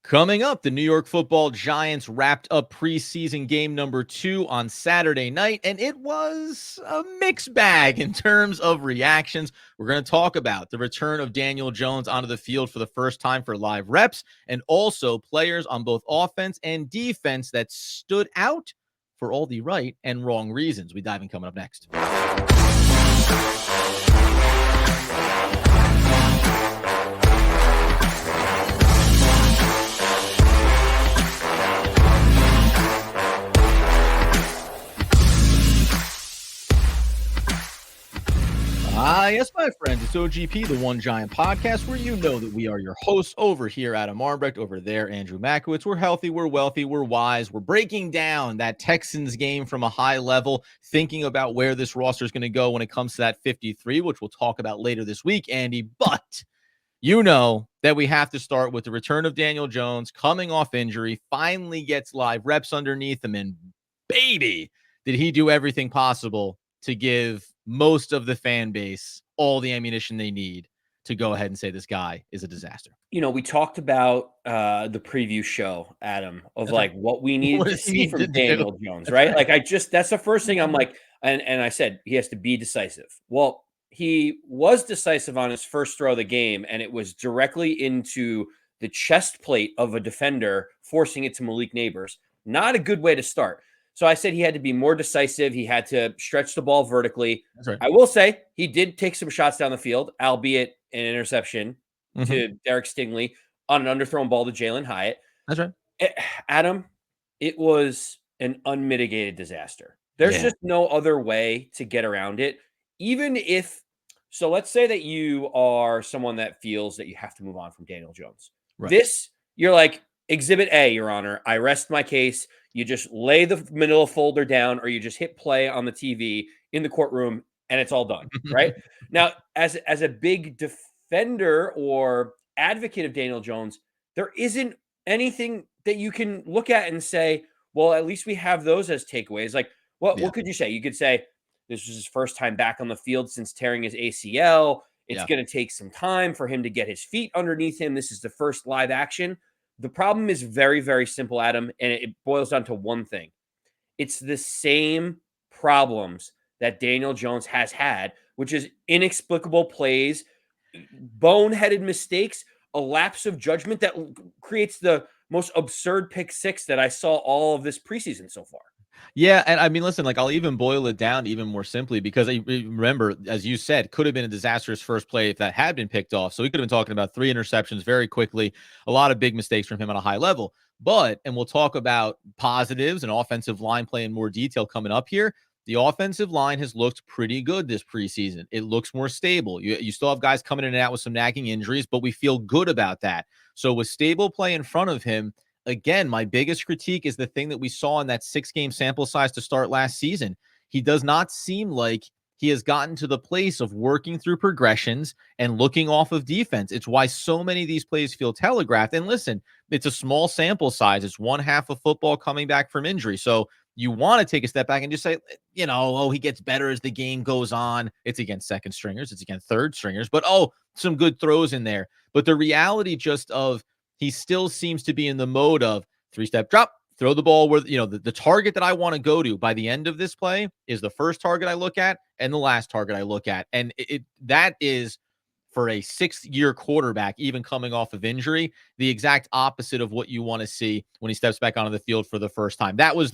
Coming up, the New York Football Giants wrapped up preseason game number 2 on Saturday night, and it was a mixed bag in terms of reactions. We're going to talk about the return of Daniel Jones onto the field for the first time for live reps, and also players on both offense and defense that stood out for all the right and wrong reasons. We dive in coming up next. Yes, my friends, it's OGP, the One Giant Podcast, where you know that we are your hosts. Over here, Adam Armbrecht, over there, Andrew Makowitz. We're healthy, we're wealthy, we're wise. We're breaking down that Texans game from a high level, thinking about where this roster is going to go when it comes to that 53, which we'll talk about later this week, Andy. But you know that we have to start with the return of Daniel Jones coming off injury, finally gets live reps underneath him, and baby, did he do everything possible to give most of the fan base all the ammunition they need to go ahead and say this guy is a disaster. You know, we talked about the preview show, Adam, of what we needed to see from Daniel Jones, right? Like that's the first thing I'm like, and I said he has to be decisive. Well, he was decisive on his first throw of the game, and it was directly into the chest plate of a defender, forcing it to Malik Nabers. Not a good way to start. So I said he had to be more decisive. He had to stretch the ball vertically. That's right. I will say he did take some shots down the field, albeit an interception to Derek Stingley on an underthrown ball to Jalen Hyatt. That's right. Adam, it was an unmitigated disaster. There's just no other way to get around it. Even if, so let's say that you are someone that feels that you have to move on from Daniel Jones. Right. This, you're like, Exhibit A, Your Honor, I rest my case. You just lay the manila folder down, or you just hit play on the TV in the courtroom, and it's all done, right? Now, as a big defender or advocate of Daniel Jones, there isn't anything that you can look at and say, well, at least we have those as takeaways. Like, what could you say? You could say this was his first time back on the field since tearing his ACL. It's going to take some time for him to get his feet underneath him. This is the first live action. The problem is very, very simple, Adam, and it boils down to one thing. It's the same problems that Daniel Jones has had, which is inexplicable plays, boneheaded mistakes, a lapse of judgment that creates the most absurd pick six that I saw all of this preseason so far. Yeah, and I mean, listen, like I'll even boil it down even more simply because I remember, as you said, could have been a disastrous first play if that had been picked off. So we could have been talking about 3 interceptions very quickly, a lot of big mistakes from him on a high level. But, and we'll talk about positives and offensive line play in more detail coming up here. The offensive line has looked pretty good this preseason. It looks more stable. You still have guys coming in and out with some nagging injuries, but we feel good about that. So with stable play in front of him, again, my biggest critique is the thing that we saw in that 6-game sample size to start last season. He does not seem like he has gotten to the place of working through progressions and looking off of defense. It's why so many of these plays feel telegraphed. And listen, it's a small sample size. It's one half of football coming back from injury. So you want to take a step back and just say, you know, oh, he gets better as the game goes on. It's against second stringers. It's against third stringers. But, oh, some good throws in there. But the reality just of he still seems to be in the mode of 3-step drop, throw the ball where, you know, the target that I want to go to by the end of this play is the first target I look at and the last target I look at. And that is, for a 6-year quarterback, even coming off of injury, the exact opposite of what you want to see when he steps back onto the field for the first time. That was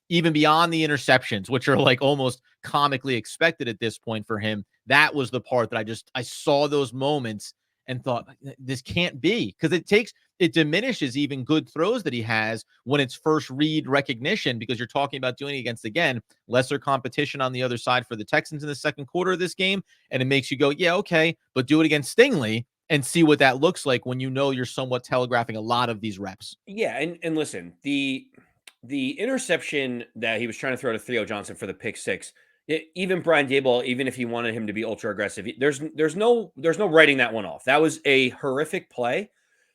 even beyond the interceptions, which are like almost comically expected at this point for him. That was the part that I saw those moments and thought, this can't be, because it diminishes even good throws that he has when it's first read recognition, because you're talking about doing it against, again, lesser competition on the other side for the Texans in the second quarter of this game. And it makes you go, yeah, okay, but do it against Stingley and see what that looks like when you know you're somewhat telegraphing a lot of these reps. Yeah. And listen, the interception that he was trying to throw to Theo Johnson for the pick six, even Brian Daboll, even if he wanted him to be ultra aggressive, there's no writing that one off. That was a horrific play.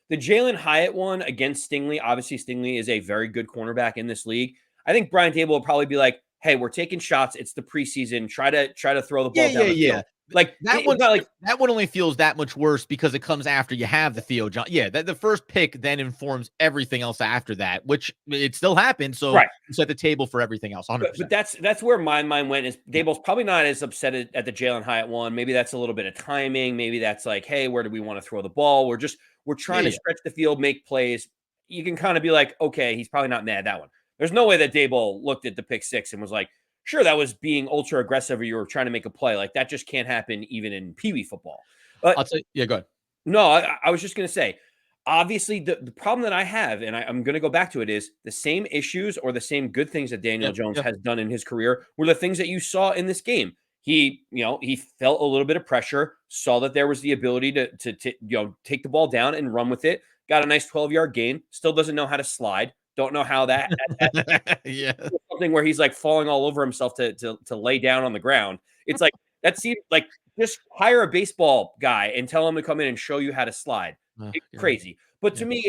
The Jalen Hyatt one against Stingley, obviously Stingley is a very good cornerback in this league. I think Brian Daboll will probably be like, hey, we're taking shots. It's the preseason. Try to throw the ball down the field. Like that one, that one only feels that much worse because it comes after you have the Theo John. Yeah, the first pick then informs everything else after that, which it still happened. So you set the table for everything else. 100%. But that's where my mind went. Is Daboll's probably not as upset at the Jalen Hyatt one. Maybe that's a little bit of timing. Maybe that's like, hey, where do we want to throw the ball? We're trying to stretch the field, make plays. You can kind of be like, okay, he's probably not mad at that one. There's no way that Daboll looked at the pick six and was like, sure, that was being ultra aggressive or you were trying to make a play. Like that just can't happen even in Pee Wee football. I'll say, yeah, go ahead. No, I was just going to say, obviously, the problem that I have, and I'm going to go back to it, is the same issues or the same good things that Daniel Jones has done in his career were the things that you saw in this game. He felt a little bit of pressure, saw that there was the ability to take the ball down and run with it. Got a nice 12-yard gain. Still doesn't know how to slide. Don't know how that. Something where he's like falling all over himself to lay down on the ground. It's like that seemed like just hire a baseball guy and tell him to come in and show you how to slide. It's crazy. But to me,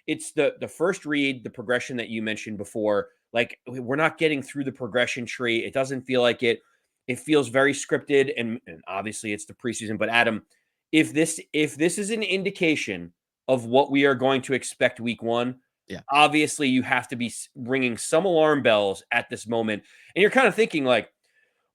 it's the first read, the progression that you mentioned before. Like we're not getting through the progression tree. It doesn't feel like it. It feels very scripted, and obviously it's the preseason. But Adam, if this is an indication of what we are going to expect week one, obviously you have to be ringing some alarm bells at this moment. And you're kind of thinking like,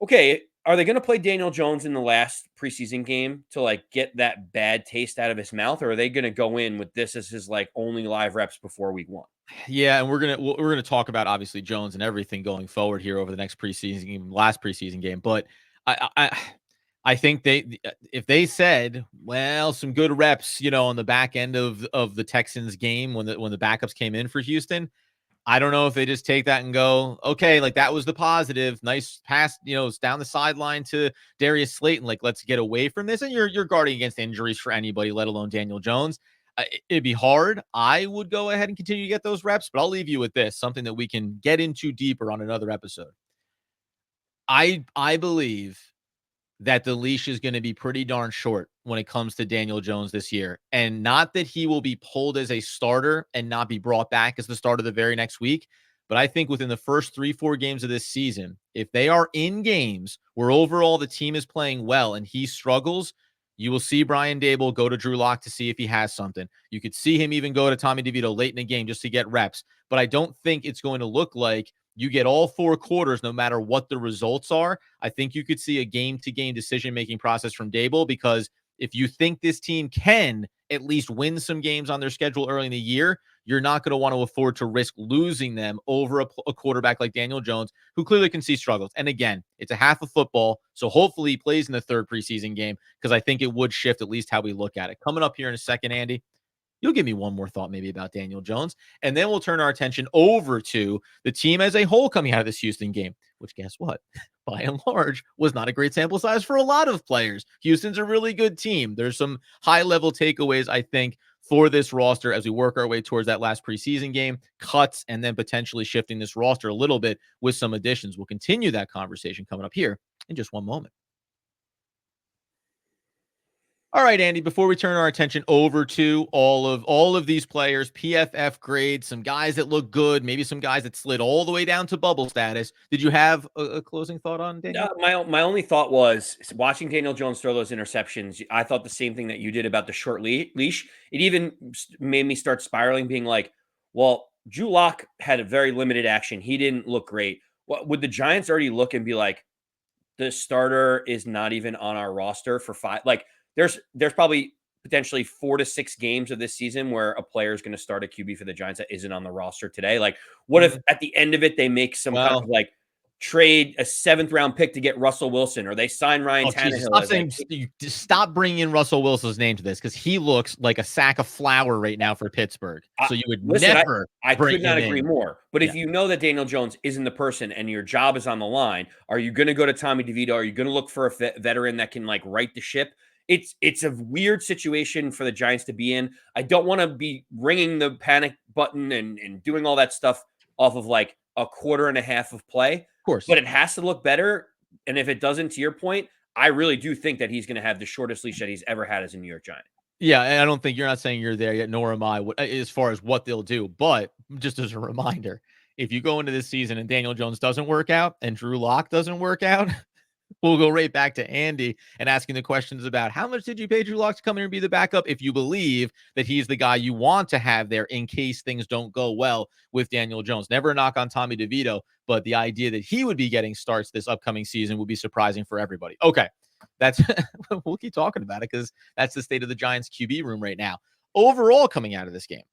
okay, are they going to play Daniel Jones in the last preseason game to like get that bad taste out of his mouth, or are they going to go in with this as his like only live reps before week one? Yeah, and we're gonna talk about obviously Jones and everything going forward here over the next preseason game, last preseason game. But I think if they said, well, some good reps, on the back end of the Texans game when the backups came in for Houston, I don't know if they just take that and go, okay, like that was the positive, nice pass, down the sideline to Darius Slayton. Like, let's get away from this. And you're guarding against injuries for anybody, let alone Daniel Jones. It'd be hard. I would go ahead and continue to get those reps, but I'll leave you with this, something that we can get into deeper on another episode. I believe that the leash is going to be pretty darn short when it comes to Daniel Jones this year. And not that he will be pulled as a starter and not be brought back as the starter the very next week. But I think within the first 3-4 games of this season, if they are in games where overall the team is playing well and he struggles, you will see Brian Daboll go to Drew Lock to see if he has something. You could see him even go to Tommy DeVito late in the game just to get reps. But I don't think it's going to look like you get all 4 quarters no matter what the results are. I think you could see a game-to-game decision-making process from Daboll, because if you think this team can at least win some games on their schedule early in the year, you're not going to want to afford to risk losing them over a quarterback like Daniel Jones, who clearly can see struggles. And again, it's a half of football, so hopefully he plays in the third preseason game, because I think it would shift at least how we look at it. Coming up here in a second, Andy, you'll give me one more thought maybe about Daniel Jones, and then we'll turn our attention over to the team as a whole coming out of this Houston game, which, guess what? By and large, was not a great sample size for a lot of players. Houston's a really good team. There's some high-level takeaways, I think, for this roster as we work our way towards that last preseason game, cuts, and then potentially shifting this roster a little bit with some additions. We'll continue that conversation coming up here in just one moment. All right, Andy, before we turn our attention over to all of these players, PFF grades, some guys that look good, maybe some guys that slid all the way down to bubble status. Did you have a closing thought on Daniel? My only thought was watching Daniel Jones throw those interceptions. I thought the same thing that you did about the short leash. It even made me start spiraling, being like, well, Drew Lock had a very limited action. He didn't look great. Would the Giants already look and be like, the starter is not even on our roster for 5? Like, there's probably potentially 4 to 6 games of this season where a player is going to start a QB for the Giants that isn't on the roster today. Like, what if at the end of it they make some kind of like trade a 7th round pick to get Russell Wilson, or they sign Ryan Tannehill? Stop bringing in Russell Wilson's name to this, because he looks like a sack of flour right now for Pittsburgh. So you would never. I could not agree more. But if you know that Daniel Jones isn't the person and your job is on the line, are you going to go to Tommy DeVito? Are you going to look for a veteran that can like right the ship? It's a weird situation for the Giants to be in. I don't want to be ringing the panic button and doing all that stuff off of like a quarter and a half of play. Of course. But it has to look better. And if it doesn't, to your point, I really do think that he's going to have the shortest leash that he's ever had as a New York Giant. Yeah, and I don't think you're not saying you're there yet, nor am I, as far as what they'll do. But just as a reminder, if you go into this season and Daniel Jones doesn't work out and Drew Lock doesn't work out, We'll go right back to Andy and asking the questions about how much did you pay Drew Lock to come here and be the backup if you believe that he's the guy you want to have there in case things don't go well with Daniel Jones. Never a knock on Tommy DeVito, but the idea that he would be getting starts this upcoming season would be surprising for everybody. Okay, that's we'll keep talking about it because that's the state of the Giants QB room right now. Overall, coming out of this game,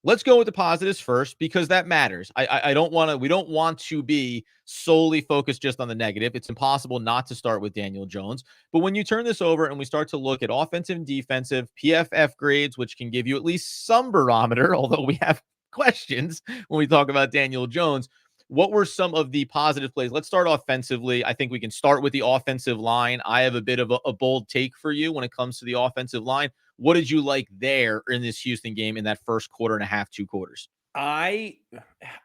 let's go with the positives first because that matters. I don't want to, we don't want to be solely focused just on the negative. It's impossible not to start with Daniel Jones. But when you turn this over and we start to look at offensive and defensive PFF grades, which can give you at least some barometer, although we have questions when we talk about Daniel Jones, what were some of the positive plays? Let's start offensively. I think we can start with the offensive line. I have a bit of a bold take for you when it comes to the offensive line. What did you like there in this Houston game in that first quarter and a half, 2 quarters?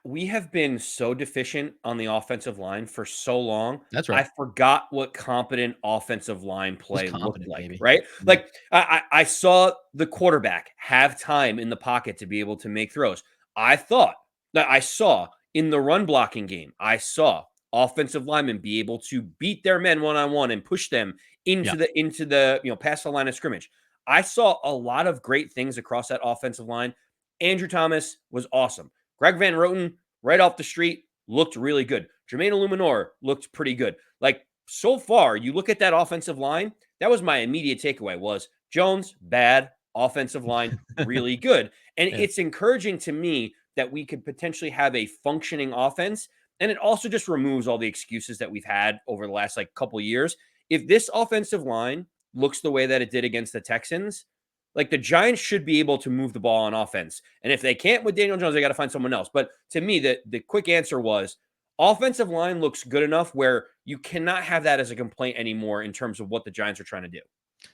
We have been so deficient on the offensive line for so long. That's right. I forgot what competent offensive line He's play looked competent, like, baby. right? Yeah. Like I saw the quarterback have time in the pocket to be able to make throws. I thought that I saw in the run blocking game, I saw offensive linemen be able to beat their men one-on-one and push them Yeah. into the past the line of scrimmage. I saw a lot of great things across that offensive line. Andrew Thomas was awesome. Greg Van Roten, right off the street, looked really good. Jermaine Eluemunor looked pretty good. Like, so far, you look at that offensive line, that was my immediate takeaway was Jones, bad. Offensive line, really good. And Yeah. it's encouraging to me that we could potentially have a functioning offense. And it also just removes all the excuses that we've had over the last couple of years. If this offensive line looks the way that it did against the Texans, like the Giants should be able to move the ball on offense. And if they can't with Daniel Jones, they got to find someone else. But to me, the quick answer was offensive line looks good enough where you cannot have that as a complaint anymore in terms of what the Giants are trying to do.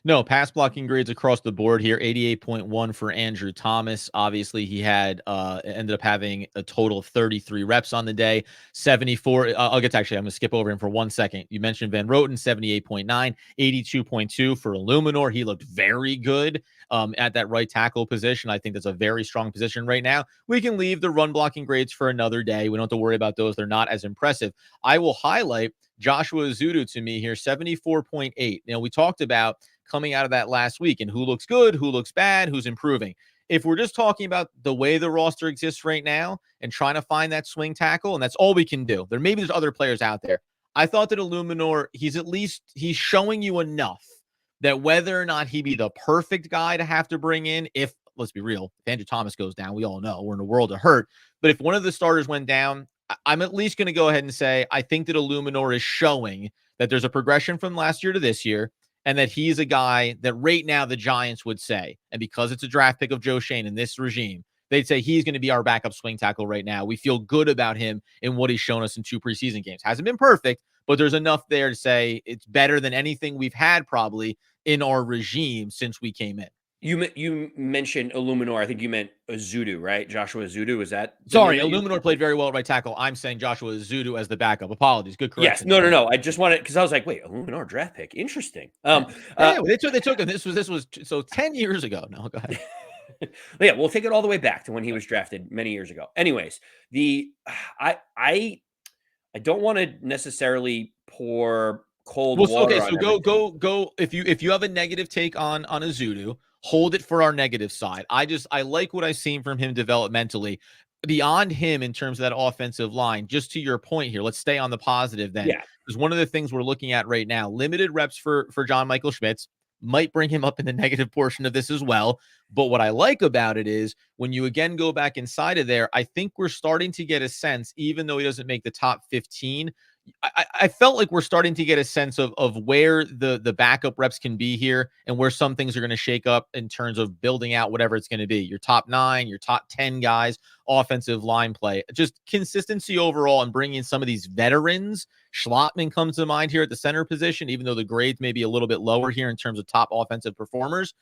No, pass blocking grades across the board here. 88.1 for Andrew Thomas. Obviously, he had ended up having a total of 33 reps on the day. 74. I'll get to actually, I'm going to skip over him for 1 second. You mentioned Van Roten, 78.9, 82.2 for Eluemunor. He looked very good at that right tackle position. I think that's a very strong position right now. We can leave the run blocking grades for another day. We don't have to worry about those. They're not as impressive. I will highlight Joshua Ezeudu to me here, 74.8. Now, we talked about coming out of that last week and who looks good, who looks bad, who's improving. If we're just talking about the way the roster exists right now and trying to find that swing tackle, and that's all we can do. There's other players out there. I thought that Eluemunor, he's showing you enough that whether or not he be the perfect guy to have to bring in, if let's be real, if Andrew Thomas goes down, we all know we're in a world of hurt. But if one of the starters went down, I'm at least going to go ahead and say I think that Eluemunor is showing that there's a progression from last year to this year, and that he's a guy that right now the Giants would say, and because it's a draft pick of Joe Schoen in this regime, they'd say he's going to be our backup swing tackle right now. We feel good about him in what he's shown us in 2 preseason games. Hasn't been perfect, but there's enough there to say it's better than anything we've had probably in our regime since we came in. You mentioned Eluemunor. I think you meant Ezeudu, right? Joshua Ezeudu. Is that Sorry, Eluemunor played very well at right tackle. I'm saying Joshua Ezeudu as the backup. Apologies. Good Yes. correction. No. I just wanted because I was like, wait, Eluemunor draft pick. Interesting. Yeah, they took him. This was so 10 years ago. No, go ahead. Yeah, we'll take it all the way back to when he was drafted many years ago. Anyways, I don't want to necessarily pour cold water. Okay, on so everything. go. If you have a negative take on Ezeudu, hold it for our negative side. I like what I've seen from him developmentally. Beyond him in terms of that offensive line, just to your point here, let's stay on the positive then. Yeah. Because one of the things we're looking at right now, limited reps for John Michael Schmitz, might bring him up in the negative portion of this as well. But what I like about it is when you again go back inside of there, I think we're starting to get a sense, even though he doesn't make the top 15, I felt like we're starting to get a sense of where the backup reps can be here and where some things are going to shake up in terms of building out whatever it's going to be. Your top 9, your top 10 guys, offensive line play, just consistency overall and bringing in some of these veterans. Schlottman comes to mind here at the center position, even though the grades may be a little bit lower here in terms of top offensive performers.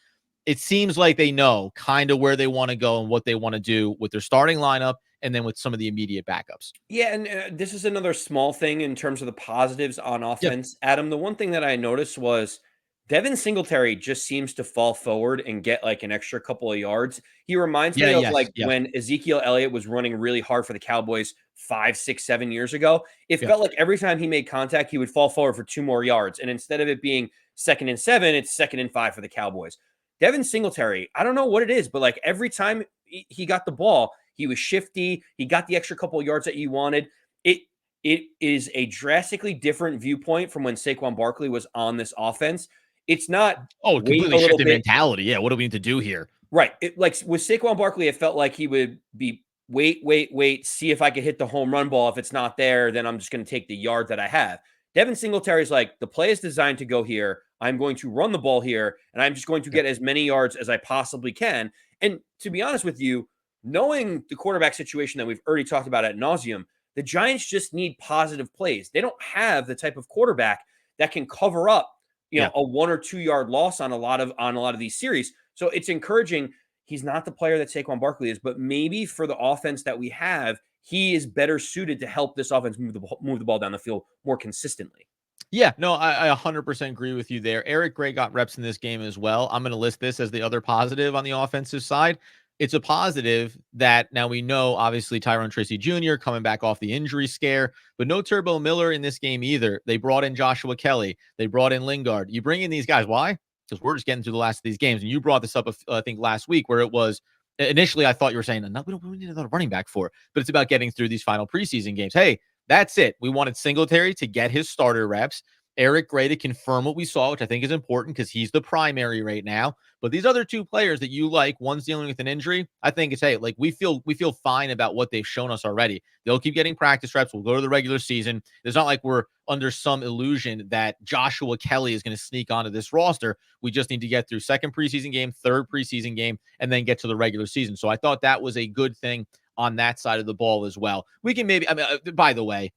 It seems like they know kind of where they want to go and what they want to do with their starting lineup and then with some of the immediate backups. Yeah, and this is another small thing in terms of the positives on Yep. offense. Adam, the one thing that I noticed was Devin Singletary just seems to fall forward and get like an extra couple of yards. He reminds me of Yes. like Yep. when Ezekiel Elliott was running really hard for the Cowboys 5, 6, 7 years ago. It Yep. felt like every time he made contact, he would fall forward for 2 more yards. And instead of it being 2nd and 7, it's 2nd and 5 for the Cowboys. Devin Singletary, I don't know what it is, but like every time he got the ball, he was shifty. He got the extra couple of yards that you wanted. It is a drastically different viewpoint from when Saquon Barkley was on this offense. It's not Oh, wait completely a little shifted bit. mentality. Yeah. What do we need to do here? Right. Like with Saquon Barkley, it felt like he would be wait, see if I could hit the home run ball. If it's not there, then I'm just going to take the yard that I have. Devin Singletary's like, the play is designed to go here. I'm going to run the ball here, and I'm just going to get as many yards as I possibly can. And to be honest with you, knowing the quarterback situation that we've already talked about ad nauseum, the Giants just need positive plays. They don't have the type of quarterback that can cover up, a 1 or 2 yard loss on a lot of these series. So it's encouraging. He's not the player that Saquon Barkley is, but maybe for the offense that we have, he is better suited to help this offense move the ball down the field more consistently. Yeah, no, I 100% agree with you there. Eric Gray got reps in this game as well. I'm going to list this as the other positive on the offensive side. It's a positive that now we know, obviously, Tyrone Tracy Jr. coming back off the injury scare, but no Turbo Miller in this game either. They brought in Joshua Kelly. They brought in Lingard. You bring in these guys. Why? Because we're just getting through the last of these games. And you brought this up, I think, last week where it was initially I thought you were saying, no, we need another running back for it, but it's about getting through these final preseason games. Hey, that's it. We wanted Singletary to get his starter reps. Eric Gray to confirm what we saw, which I think is important because he's the primary right now. But these other two players that you like, one's dealing with an injury. I think it's hey, like we feel fine about what they've shown us already. They'll keep getting practice reps. We'll go to the regular season. It's not like we're under some illusion that Joshua Kelly is going to sneak onto this roster. We just need to get through second preseason game, third preseason game, and then get to the regular season. So I thought that was a good thing on that side of the ball as well. We can maybe, by the way,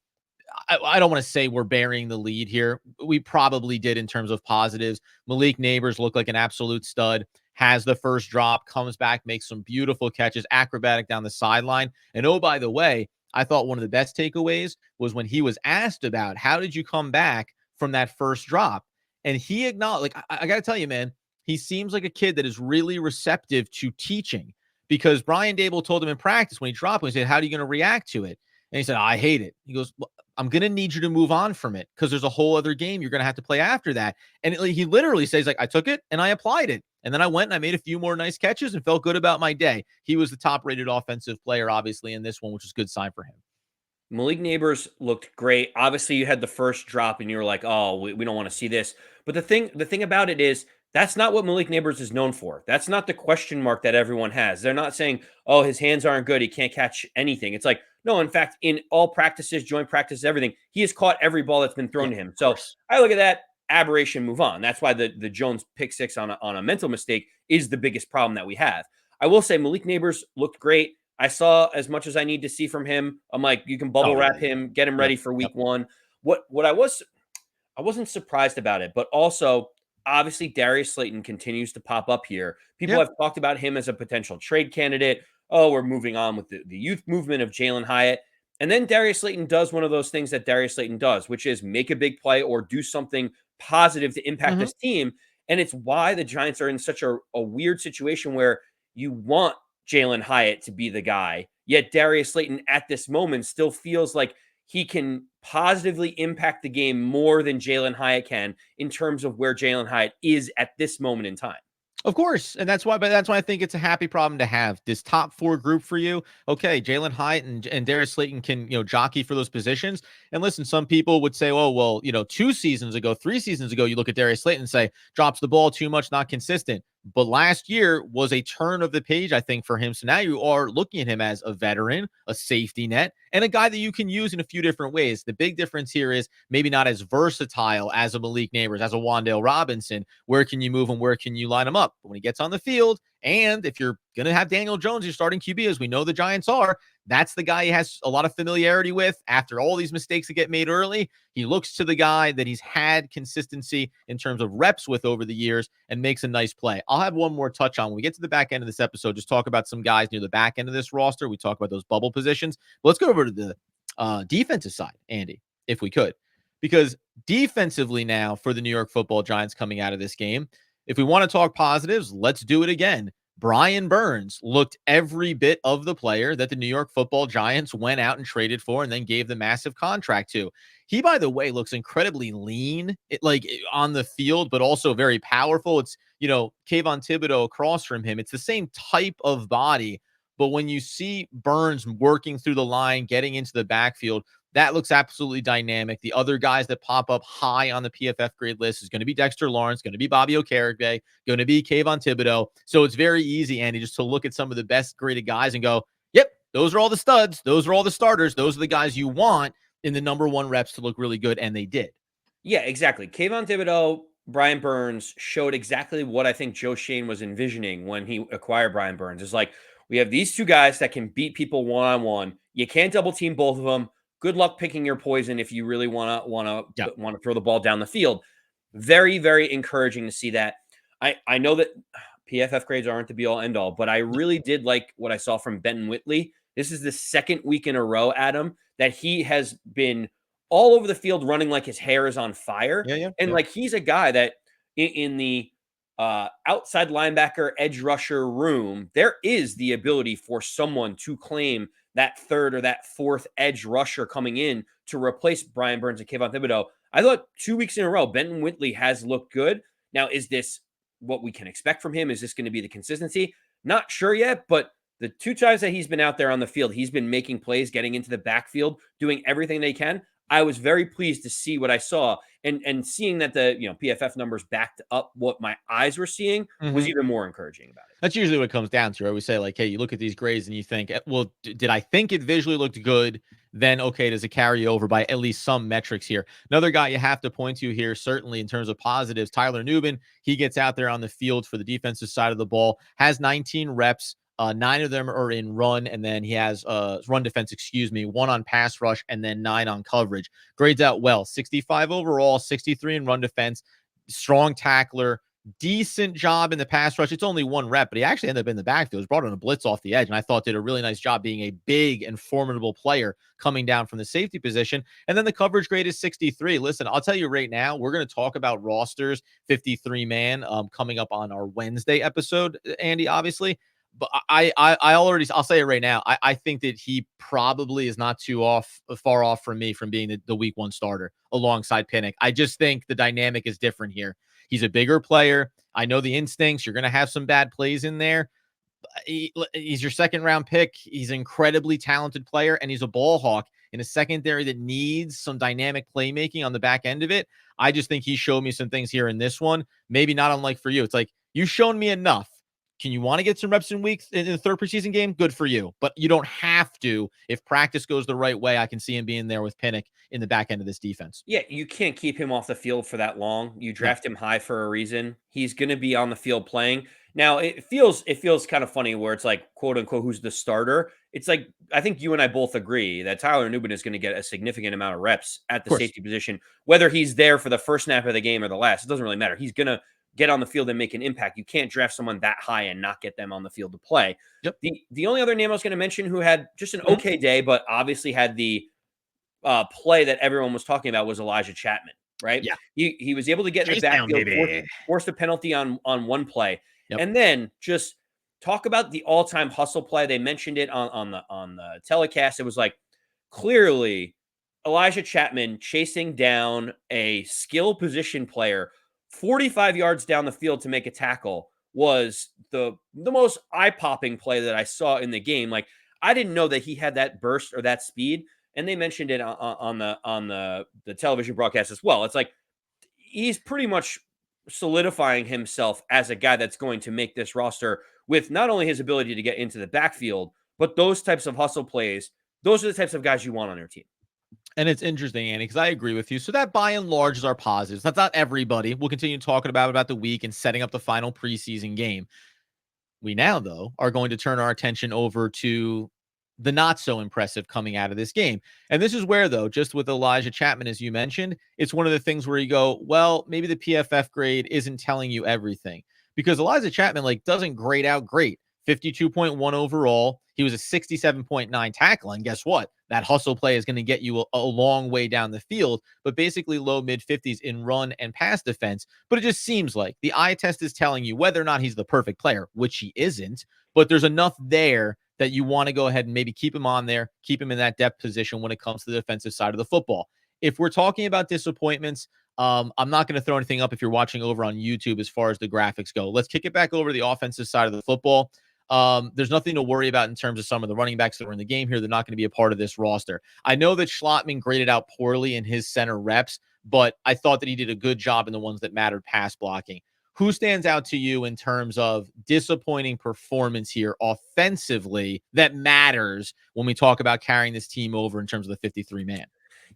I don't want to say we're burying the lead here. We probably did in terms of positives. Malik Nabers looked like an absolute stud, has the first drop, comes back, makes some beautiful catches, acrobatic down the sideline. And oh, by the way, I thought one of the best takeaways was when he was asked about how did you come back from that first drop? And he acknowledged, like, I got to tell you, man, he seems like a kid that is really receptive to teaching because Brian Dable told him in practice when he dropped him, he said, how are you going to react to it? And he said, I hate it. He goes, well, I'm going to need you to move on from it because there's a whole other game you're going to have to play after that. And he literally says, like, I took it and I applied it. And then I went and I made a few more nice catches and felt good about my day. He was the top rated offensive player, obviously, in this one, which is a good sign for him. Malik Nabers looked great. Obviously, you had the first drop and you were like, oh, we don't want to see this. But the thing about it is that's not what Malik Nabers is known for. That's not the question mark that everyone has. They're not saying, oh, his hands aren't good. He can't catch anything. It's like, no, in fact, in all practices, joint practices, everything, he has caught every ball that's been thrown to him. So I look at that aberration, move on. That's why the Jones pick six on a mental mistake is the biggest problem that we have. I will say Malik Nabers looked great. I saw as much as I need to see from him. I'm like, you can bubble wrap him, get him ready for week one. What I wasn't surprised about it, but also obviously Darius Slayton continues to pop up here. People have talked about him as a potential trade candidate. Oh, we're moving on with the youth movement of Jalen Hyatt. And then Darius Slayton does one of those things that Darius Slayton does, which is make a big play or do something positive to impact this team. And it's why the Giants are in such a weird situation where you want Jalen Hyatt to be the guy, yet Darius Slayton at this moment still feels like he can positively impact the game more than Jalen Hyatt can in terms of where Jalen Hyatt is at this moment in time. Of course. And that's why I think it's a happy problem to have this top four group for you. Okay. Jalen Hyatt and Darius Slayton can, jockey for those positions. And listen, some people would say, oh, well, 2 seasons ago, 3 seasons ago, you look at Darius Slayton and say, drops the ball too much, not consistent. But last year was a turn of the page, I think, for him. So now you are looking at him as a veteran, a safety net, and a guy that you can use in a few different ways. The big difference here is maybe not as versatile as a Malik Nabers, as a Wan'Dale Robinson. Where can you move him? Where can you line him up? But when he gets on the field, and if you're going to have Daniel Jones, your starting QB, as we know the Giants are, that's the guy he has a lot of familiarity with. After all these mistakes that get made early, he looks to the guy that he's had consistency in terms of reps with over the years and makes a nice play. I'll have one more touch on when we get to the back end of this episode. Just talk about some guys near the back end of this roster. We talk about those bubble positions. But let's go over to the defensive side, Andy, if we could. because defensively now for the New York Football Giants coming out of this game, if we want to talk positives, let's do it again. Brian Burns looked every bit of the player that the New York Football Giants went out and traded for and then gave the massive contract to. He, by the way, looks incredibly lean, on the field, but also very powerful. It's, Kayvon Thibodeux across from him. It's the same type of body. But when you see Burns working through the line, getting into the backfield, that looks absolutely dynamic. The other guys that pop up high on the PFF grade list is going to be Dexter Lawrence, going to be Bobby Okereke, going to be Kayvon Thibodeux. So it's very easy, Andy, just to look at some of the best graded guys and go, yep, those are all the studs. Those are all the starters. Those are the guys you want in the number one reps to look really good, and they did. Yeah, exactly. Kayvon Thibodeux, Brian Burns showed exactly what I think Joe Schoen was envisioning when he acquired Brian Burns. It's like, we have these two guys that can beat people one-on-one. You can't double team both of them. Good luck picking your poison if you really want to throw the ball down the field. Very, very encouraging to see that. I know that PFF grades aren't the be all end all, but I really did like what I saw from Benton Whitley. This is the second week in a row, Adam, that he has been all over the field running like his hair is on fire. And he's a guy that in the outside linebacker edge rusher room, there is the ability for someone to claim that third or that fourth edge rusher coming in to replace Brian Burns and Kayvon Thibodeux. I thought 2 weeks in a row, Benton Whitley has looked good. Now, is this what we can expect from him? Is this going to be the consistency? Not sure yet, but the 2 times that he's been out there on the field, he's been making plays, getting into the backfield, doing everything they can. I was very pleased to see what I saw, and seeing that the PFF numbers backed up what my eyes were seeing was even more encouraging about it. That's usually what it comes down to. I always say, hey, you look at these grades and you think, well, did I think it visually looked good? Then, okay, does it carry over by at least some metrics here? Another guy you have to point to here, certainly in terms of positives, Tyler Nubin. He gets out there on the field for the defensive side of the ball, has 19 reps. 9 of them are in run, and then he has run defense, 1 on pass rush, and then 9 on coverage. Grades out well, 65 overall, 63 in run defense, strong tackler, decent job in the pass rush. It's only 1 rep, but he actually ended up in the backfield. He was brought on a blitz off the edge, and I thought did a really nice job being a big and formidable player coming down from the safety position. And then the coverage grade is 63. Listen, I'll tell you right now, we're going to talk about rosters, 53-man, coming up on our Wednesday episode, Andy, obviously. But I'll say it right now. I think that he probably is not far off from me from being the week 1 starter alongside Pinnock. I just think the dynamic is different here. He's a bigger player. I know the instincts. You're going to have some bad plays in there. He's your 2nd round pick. He's an incredibly talented player, and he's a ball hawk in a secondary that needs some dynamic playmaking on the back end of it. I just think he showed me some things here in this one. Maybe not unlike for you. It's like, you've shown me enough. Can you want to get some reps in the 3rd preseason game? Good for you. But you don't have to. If practice goes the right way, I can see him being there with Pinnock in the back end of this defense. Yeah, you can't keep him off the field for that long. You draft him high for a reason. He's going to be on the field playing. Now, it feels kind of funny where it's like, quote unquote, who's the starter? It's like, I think you and I both agree that Tyler Nubin is going to get a significant amount of reps at the safety position, whether he's there for the first snap of the game or the last. It doesn't really matter. He's going to get on the field and make an impact. You can't draft someone that high and not get them on the field to play. The only other name I was going to mention who had just an okay day, but obviously had the play that everyone was talking about was Elijah Chapman, right? Yeah. He was able to get in the backfield, forced a penalty on 1 play. And then just talk about the all-time hustle play. They mentioned it on the telecast. It was like, clearly Elijah Chapman chasing down a skill position player 45 yards down the field to make a tackle was the most eye-popping play that I saw in the game. Like, I didn't know that he had that burst or that speed, and they mentioned it on the television broadcast as well. It's like, he's pretty much solidifying himself as a guy that's going to make this roster with not only his ability to get into the backfield, but those types of hustle plays. Those are the types of guys you want on your team. And it's interesting, Andy, because I agree with you. So that by and large is our positives. That's not everybody. We'll continue talking about the week and setting up the final preseason game. We now, though, are going to turn our attention over to the not so impressive coming out of this game. And this is where, though, just with Elijah Chapman, as you mentioned, it's one of the things where you go, well, maybe the PFF grade isn't telling you everything, because Elijah Chapman doesn't grade out great. 52.1 overall. He was a 67.9 tackle. And guess what? That hustle play is going to get you a long way down the field, but basically low mid 50s in run and pass defense. But it just seems like the eye test is telling you whether or not he's the perfect player, which he isn't, but there's enough there that you want to go ahead and maybe keep him on there, keep him in that depth position when it comes to the defensive side of the football. If we're talking about disappointments, I'm not going to throw anything up if you're watching over on YouTube as far as the graphics go. Let's kick it back over to the offensive side of the football. There's nothing to worry about in terms of some of the running backs that were in the game here. They're not going to be a part of this roster. I know that Schlottman graded out poorly in his center reps, but I thought that he did a good job in the ones that mattered pass blocking. Who stands out to you in terms of disappointing performance here offensively that matters when we talk about carrying this team over in terms of the 53 man?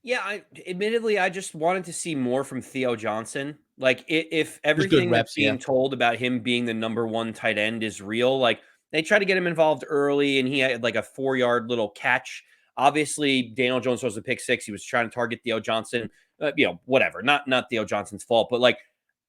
Yeah, admittedly, I just wanted to see more from Theo Johnson. Like, if There's good everything that's reps, yeah. being told about him being the number one tight end is real, like they tried to get him involved early, and he had like a 4 yard little catch. Obviously, Daniel Jones was a pick six. He was trying to target Theo Johnson. Whatever. Not Theo Johnson's fault, but like,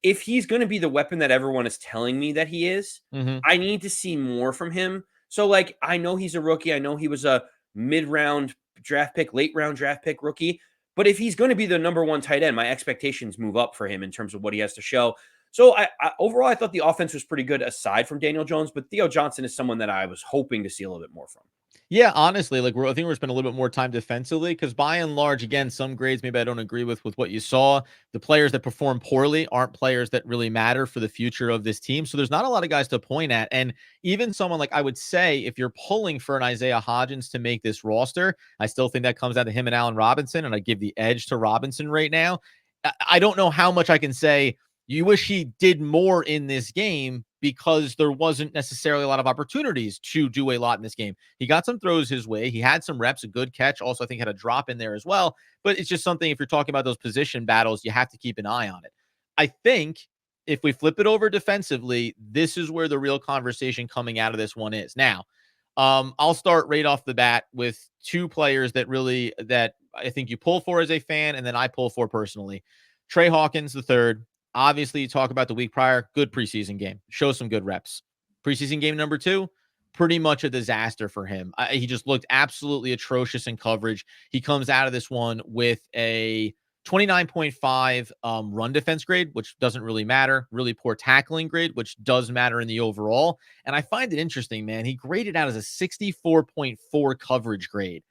if he's going to be the weapon that everyone is telling me that he is, I need to see more from him. So, like, I know he's a rookie. I know he was a mid-round draft pick, late round draft pick rookie. But if he's going to be the number one tight end, my expectations move up for him in terms of what he has to show. So overall, I thought the offense was pretty good aside from Daniel Jones, but Theo Johnson is someone that I was hoping to see a little bit more from. Yeah, honestly, like I think we're spending a little bit more time defensively because by and large, again, some grades maybe I don't agree with what you saw. The players that perform poorly aren't players that really matter for the future of this team. So there's not a lot of guys to point at. And even someone like I would say, if you're pulling for an Isaiah Hodgins to make this roster, I still think that comes down to him and Allen Robinson, and I give the edge to Robinson right now. I don't know how much I can say you wish he did more in this game because there wasn't necessarily a lot of opportunities to do a lot in this game. He got some throws his way. He had some reps, a good catch. Also, I think had a drop in there as well. But it's just something, if you're talking about those position battles, you have to keep an eye on it. I think if we flip it over defensively, this is where the real conversation coming out of this one is. Now, I'll start right off the bat with two players that I think you pull for as a fan, and then I pull for personally. Tre Hawkins III. Obviously, you talk about the week prior, good preseason game, show some good reps. Preseason game number 2, pretty much a disaster for him. He just looked absolutely atrocious in coverage. He comes out of this one with a 29.5 run defense grade, which doesn't really matter. Really poor tackling grade, which does matter in the overall. And I find it interesting, man. He graded out as a 64.4 coverage grade.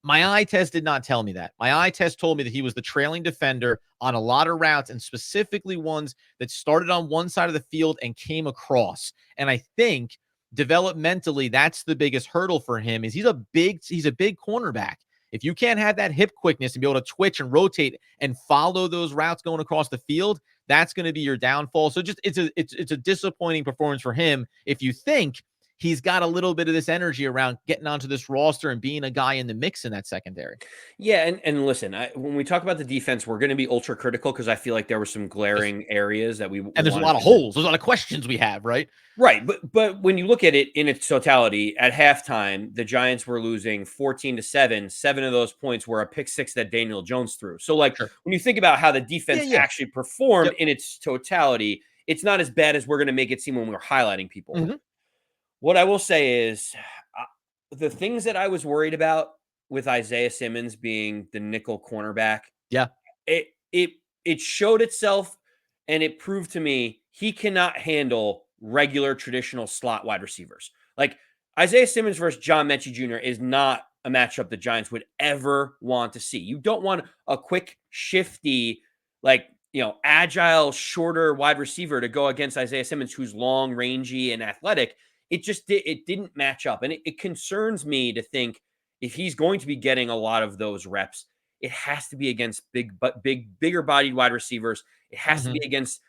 My eye test did not tell me that. My eye test told me that he was the trailing defender on a lot of routes, and specifically ones that started on one side of the field and came across. And I think developmentally, that's the biggest hurdle for him. Is he's a big cornerback. If you can't have that hip quickness and be able to twitch and rotate and follow those routes going across the field, that's going to be your downfall. So just it's a disappointing performance for him. If you think he's got a little bit of this energy around getting onto this roster and being a guy in the mix in that secondary. Yeah, and listen, when we talk about the defense, we're going to be ultra critical because I feel like there were some glaring areas that we And there's a wanted lot of to holes. There's a lot of questions we have, right? Right, but when you look at it in its totality, at halftime, the Giants were losing 14-7. 7 of those points were a pick six that Daniel Jones threw. So, like, Sure. when you think about how the defense Yeah. actually performed Yep. in its totality, it's not as bad as we're going to make it seem when we're highlighting people. Mhm. What I will say is the things that I was worried about with Isaiah Simmons being the nickel cornerback, Yeah. it showed itself, and it proved to me he cannot handle regular traditional slot wide receivers. Like, Isaiah Simmons versus John Mechie Jr. is not a matchup the Giants would ever want to see. You don't want a quick, shifty, like, agile, shorter wide receiver to go against Isaiah Simmons, who's long, rangy, and athletic. It didn't match up. And it concerns me to think if he's going to be getting a lot of those reps, it has to be against bigger bodied wide receivers. It has to be Mhm. against,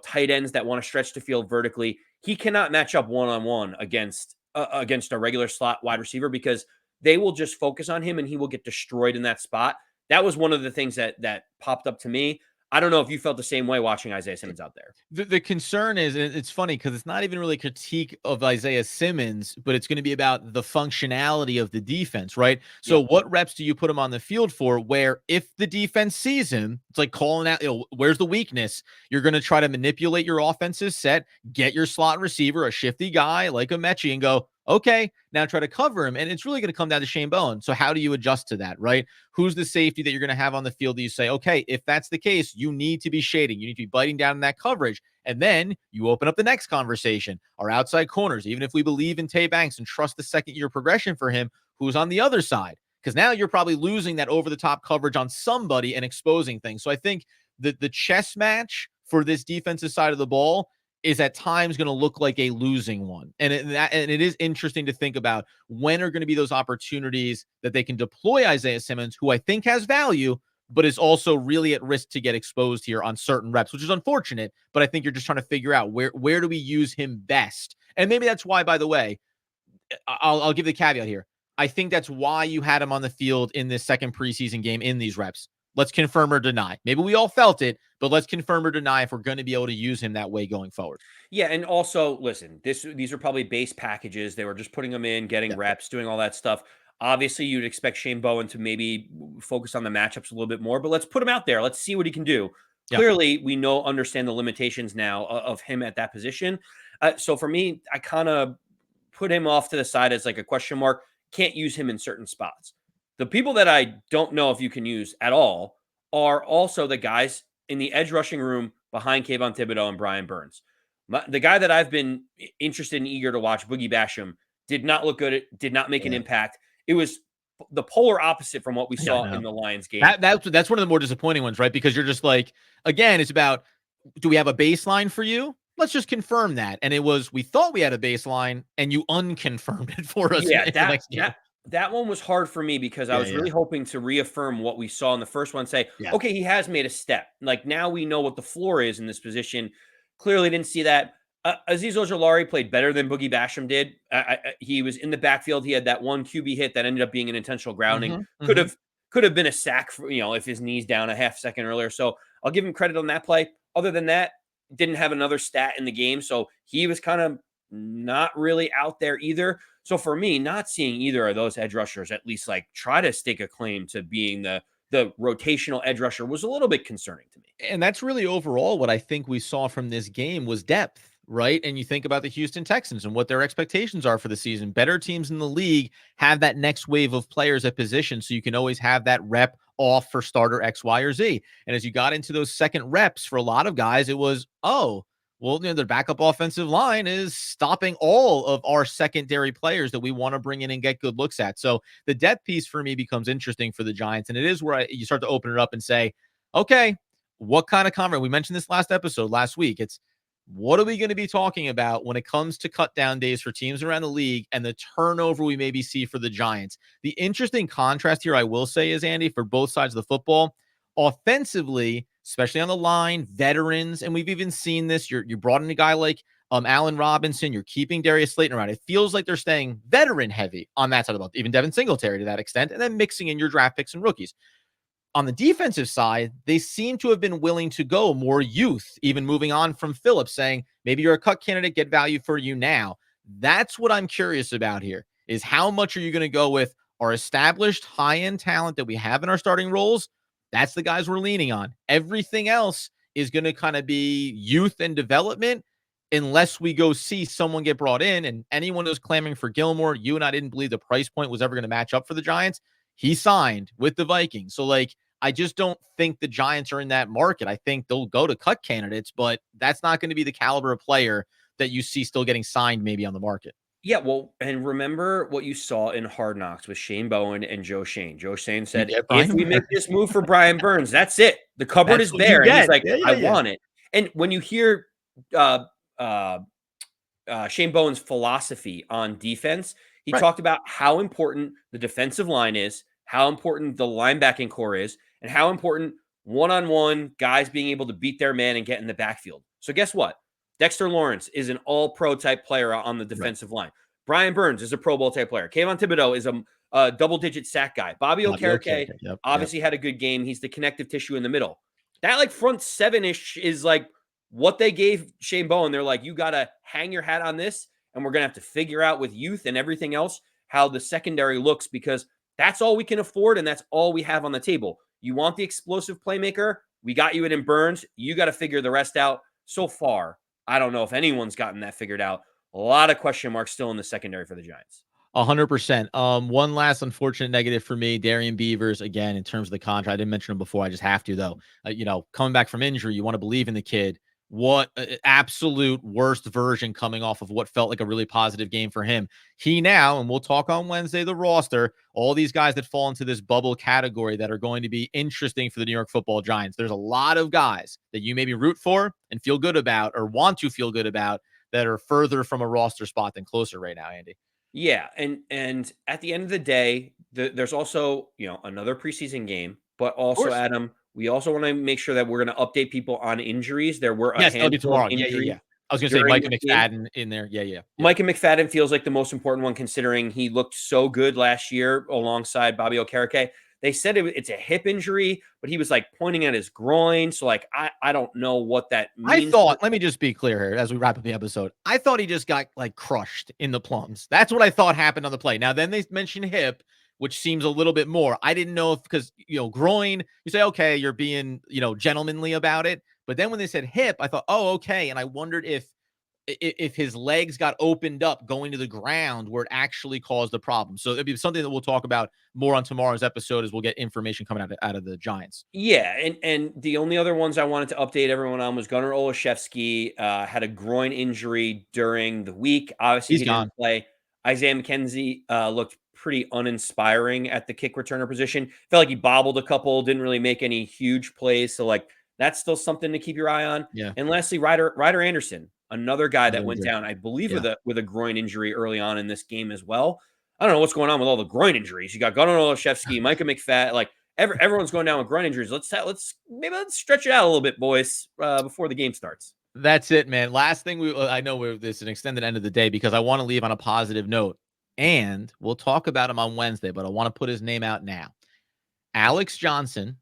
tight ends that want to stretch the field vertically. He cannot match up one-on-one against a regular slot wide receiver because they will just focus on him and he will get destroyed in that spot. That was one of the things that popped up to me. I don't know if you felt the same way watching Isaiah Simmons out there. The concern is, and it's funny because it's not even really a critique of Isaiah Simmons, but it's going to be about the functionality of the defense, right? So Yep. what reps do you put him on the field for, where if the defense sees him, it's like calling out, where's the weakness? You're going to try to manipulate your offensive set, get your slot receiver, a shifty guy like a Mechie, and go, okay, now try to cover him. And it's really going to come down to Shane Bowen. So how do you adjust to that, right? Who's the safety that you're going to have on the field that you say, okay, if that's the case, you need to be shading. You need to be biting down in that coverage. And then you open up the next conversation. Our outside corners, even if we believe in Tay Banks and trust the second-year progression for him, who's on the other side? Because now you're probably losing that over-the-top coverage on somebody and exposing things. So I think the chess match for this defensive side of the ball is at times going to look like a losing one. And it is interesting to think about when are going to be those opportunities that they can deploy Isaiah Simmons, who I think has value, but is also really at risk to get exposed here on certain reps, which is unfortunate. But I think you're just trying to figure out where do we use him best? And maybe that's why, by the way, I'll give the caveat here. I think that's why you had him on the field in this second preseason game in these reps. Let's confirm or deny. Maybe we all felt it, but let's confirm or deny if we're going to be able to use him that way going forward. Yeah, and also, listen, these are probably base packages. They were just putting them in, getting reps, doing all that stuff. Obviously, you'd expect Shane Bowen to maybe focus on the matchups a little bit more, but let's put him out there. Let's see what he can do. Yeah. Clearly, we understand the limitations now of him at that position. So for me, I kind of put him off to the side as like a question mark. Can't use him in certain spots. The people that I don't know if you can use at all are also the guys in the edge rushing room behind Kayvon Thibodeux and Brian Burns. The guy that I've been interested and eager to watch, Boogie Basham, did not look good. It did not make an impact. It was the polar opposite from what we saw in the Lions game. That's one of the more disappointing ones, right? Because you're just like, again, it's about, do we have a baseline for you? Let's just confirm that. And it was, we thought we had a baseline and you unconfirmed it for us. Yeah, that one was hard for me because I was really hoping to reaffirm what we saw in the first one, say, okay, he has made a step. Like now we know what the floor is in this position. Clearly didn't see that. Azeez Ojulari played better than Boogie Basham did. He was in the backfield. He had that one QB hit that ended up being an intentional grounding. Could have been a sack for, if his knee's down a half second earlier. So I'll give him credit on that play. Other than that, didn't have another stat in the game. So he was kind of not really out there either. So for me, not seeing either of those edge rushers at least like try to stake a claim to being the rotational edge rusher was a little bit concerning to me. And that's really overall what I think we saw from this game was depth, right? And you think about the Houston Texans and what their expectations are for the season. Better teams in the league have that next wave of players at position, so you can always have that rep off for starter X, Y, or Z. And as you got into those second reps, for a lot of guys, it was, their backup offensive line is stopping all of our secondary players that we want to bring in and get good looks at. So the depth piece for me becomes interesting for the Giants. And it is where you start to open it up and say, okay, what kind of conference? We mentioned this last week. It's, what are we going to be talking about when it comes to cut down days for teams around the league and the turnover we maybe see for the Giants? The interesting contrast here, I will say, is, Andy, for both sides of the football, offensively, especially on the line, veterans, and we've even seen this. You brought in a guy like Allen Robinson. You're keeping Darius Slayton around. It feels like they're staying veteran heavy on that side of the ball, even Devin Singletary to that extent, and then mixing in your draft picks and rookies. On the defensive side, they seem to have been willing to go more youth, even moving on from Phillips, saying, maybe you're a cut candidate, get value for you now. That's what I'm curious about here, is how much are you going to go with our established high-end talent that we have in our starting roles? That's the guys we're leaning on. Everything else is going to kind of be youth and development unless we go see someone get brought in. And anyone who's clamoring for Gilmore, you and I didn't believe the price point was ever going to match up for the Giants. He signed with the Vikings. So, I just don't think the Giants are in that market. I think they'll go to cut candidates, but that's not going to be the caliber of player that you see still getting signed maybe on the market. Yeah, well, and remember what you saw in Hard Knocks with Shane Bowen and Joe Shane. Joe Shane said, if we make this move for Brian Burns, that's it. The cupboard is bare. And he's like, I want it. And when you hear Shane Bowen's philosophy on defense, he talked about how important the defensive line is, how important the linebacking core is, and how important one-on-one guys being able to beat their man and get in the backfield. So guess what? Dexter Lawrence is an all-pro type player on the defensive line. Brian Burns is a Pro Bowl type player. Kayvon Thibodeux is a double-digit sack guy. Bobby Okereke obviously had a good game. He's the connective tissue in the middle. that like front seven-ish is like what they gave Shane Bowen. They're like, you got to hang your hat on this, and we're going to have to figure out with youth and everything else how the secondary looks, because that's all we can afford, and that's all we have on the table. You want the explosive playmaker? We got you in Burns. You got to figure the rest out. So far, I don't know if anyone's gotten that figured out. A lot of question marks still in the secondary for the Giants. 100%. One last unfortunate negative for me, Darian Beavers, again, in terms of the contract. I didn't mention him before. I just have to, though. Coming back from injury, you want to believe in the kid. What absolute worst version coming off of what felt like a really positive game for him. He now, and we'll talk on Wednesday, the roster, all these guys that fall into this bubble category that are going to be interesting for the New York Football Giants. There's a lot of guys that you maybe root for and feel good about or want to feel good about that are further from a roster spot than closer right now, Andy. Yeah, and at the end of the day, there's also, another preseason game, but also, Adam, we also want to make sure that we're going to update people on injuries. There were a that'll be handful of tomorrow. injuries. Yeah. I was going to say Micah McFadden in there. Yeah. Micah McFadden feels like the most important one, considering he looked so good last year alongside Bobby Okereke. They said it's a hip injury, but he was like pointing at his groin. So like, I don't know what that means. Let me just be clear here as we wrap up the episode. I thought he just got like crushed in the plums. That's what I thought happened on the play. Now, then they mentioned hip, which seems a little bit more. I didn't know if, because, groin, you say, okay, you're being, gentlemanly about it. But then when they said hip, I thought, oh, okay. And I wondered if his legs got opened up going to the ground where it actually caused the problem. So it'd be something that we'll talk about more on tomorrow's episode as we'll get information coming out of the Giants. Yeah, and the only other ones I wanted to update everyone on was Gunnar Olszewski had a groin injury during the week. Obviously, he didn't play. Isaiah McKenzie looked pretty uninspiring at the kick returner position. Felt like he bobbled a couple, didn't really make any huge plays. So like that's still something to keep your eye on. Yeah. And lastly, Ryder Anderson, another guy that went down, I believe, with a groin injury early on in this game as well. I don't know what's going on with all the groin injuries. You got Gunnar Olszewski, Micah McFadden, like everyone's going down with groin injuries. Let's stretch it out a little bit, boys, before the game starts. That's it, man. Last thing I know this is an extended end of the day because I want to leave on a positive note, and we'll talk about him on Wednesday, but I want to put his name out now. Alex Johnson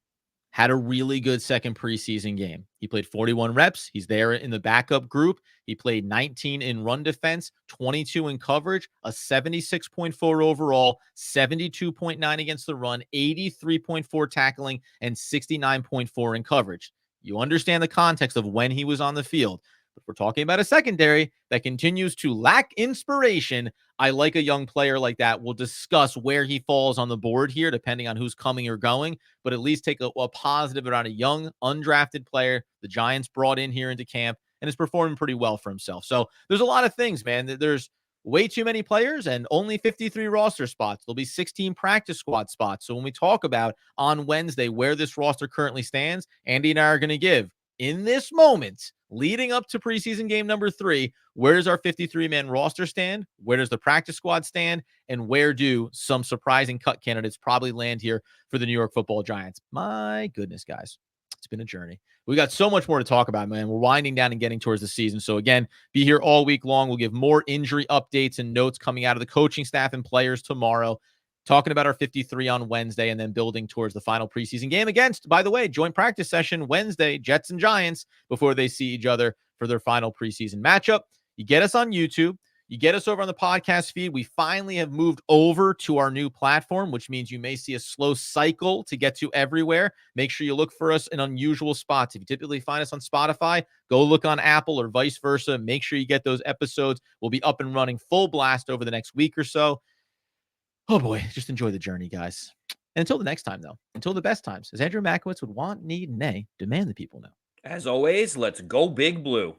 had a really good second preseason game. He played 41 reps. He's there in the backup group. He played 19 in run defense, 22 in coverage, a 76.4 overall, 72.9 against the run, 83.4 tackling, and 69.4 in coverage. You understand the context of when he was on the field. But we're talking about a secondary that continues to lack inspiration. I like a young player like that. We'll discuss where he falls on the board here, depending on who's coming or going, but at least take a positive around a young, undrafted player the Giants brought in here into camp and is performing pretty well for himself. So there's a lot of things, man. There's way too many players and only 53 roster spots. There'll be 16 practice squad spots. So when we talk about on Wednesday where this roster currently stands, Andy and I are going to give in this moment leading up to preseason game number 3, where does our 53-man roster stand? Where does the practice squad stand? And where do some surprising cut candidates probably land here for the New York Football Giants? My goodness, guys, it's been a journey. We got so much more to talk about, man. We're winding down and getting towards the season. So again, be here all week long. We'll give more injury updates and notes coming out of the coaching staff and players tomorrow. Talking about our 53 on Wednesday and then building towards the final preseason game against, by the way, joint practice session Wednesday, Jets and Giants, before they see each other for their final preseason matchup. You get us on YouTube. You get us over on the podcast feed. We finally have moved over to our new platform, which means you may see a slow cycle to get to everywhere. Make sure you look for us in unusual spots. If you typically find us on Spotify, go look on Apple or vice versa. Make sure you get those episodes. We'll be up and running full blast over the next week or so. Oh boy, just enjoy the journey, guys. And until the next time, though, until the best times, as Andrew Makowitz would want, need, nay, demand the people know. As always, let's go Big Blue.